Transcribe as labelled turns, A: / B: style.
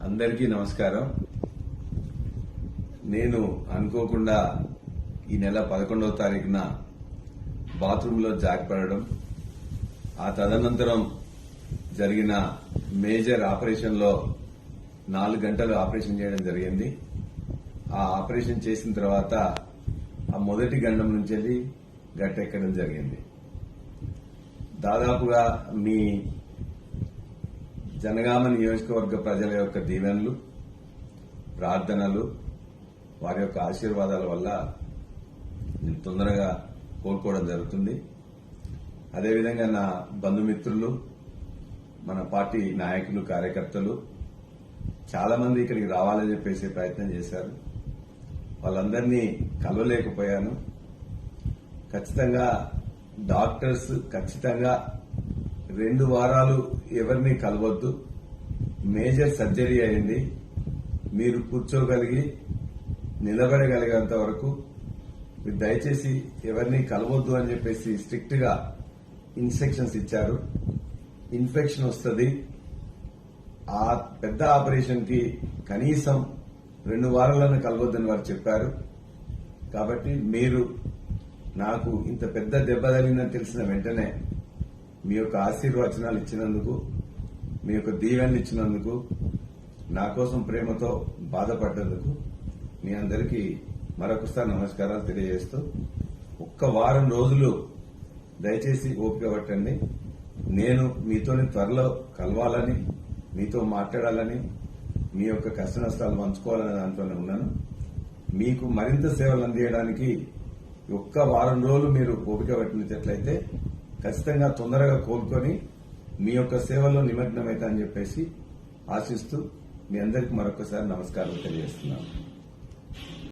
A: అందరికీ నమస్కారం. నేను అనుకోకుండా ఈ నెల 11వ తారీఖున బాత్రూంలో జారిపడడం, ఆ తదనంతరం జరిగిన మేజర్ ఆపరేషన్లో 4 గంటలు ఆపరేషన్ చేయడం జరిగింది. ఆ ఆపరేషన్ చేసిన తర్వాత ఆ మొదటి గండం నుంచి వెళ్ళి గట్టెక్కడం జరిగింది. దాదాపుగా మీ జనగామ నియోజకవర్గ ప్రజల యొక్క దీవెనలు, ప్రార్థనలు, వారి యొక్క ఆశీర్వాదాల వల్ల నేను తొందరగా కోలుకోవడం జరుగుతుంది. అదేవిధంగా నా బంధుమిత్రులు, మన పార్టీ నాయకులు, కార్యకర్తలు చాలా మంది ఇక్కడికి రావాలని చెప్పేసి ప్రయత్నం చేశారు. వాళ్ళందరినీ కలవలేకపోయాను. ఖచ్చితంగా డాక్టర్స్ 2 వారాలు ఎవరిని కలవద్దు, మేజర్ సర్జరీ అయింది, మీరు కూర్చోగలిగి నిలబడగలిగేంత వరకు మీరు దయచేసి ఎవరిని కలవద్దు అని చెప్పేసి స్ట్రిక్ట్ గా ఇన్స్ట్రక్షన్స్ ఇచ్చారు. ఇన్ఫెక్షన్ వస్తుంది. ఆ పెద్ద ఆపరేషన్ కి కనీసం 2 వారాలను కలవద్దని వారు చెప్పారు. కాబట్టి మీరు నాకు ఇంత పెద్ద దెబ్బ తగిలిందని తెలిసిన వెంటనే మీ యొక్క ఆశీర్వచనాలు ఇచ్చినందుకు, మీ యొక్క దీవెనలు ఇచ్చినందుకు, నా కోసం ప్రేమతో బాధపడ్డందుకు మీ అందరికీ మరొకసారి నమస్కారాలు తెలియజేస్తూ, ఒక్క వారం రోజులు దయచేసి ఓపిక పట్టండి. నేను మీతోని త్వరలో కలవాలని, మీతో మాట్లాడాలని, మీ యొక్క కష్ట నష్టాలు పంచుకోవాలనే దాంట్లోనే ఉన్నాను. మీకు మరింత సేవలు అందించడానికి ఒక్క వారం రోజులు మీరు ఓపిక పట్టినట్లయితే ఖచ్చితంగా తొందరగా కోలుకొని మీ యొక్క సేవల్లో నిమగ్నమైతా అని చెప్పేసి ఆశిస్తూ మీ అందరికీ మరొకసారి నమస్కారం తెలియజేస్తున్నాను.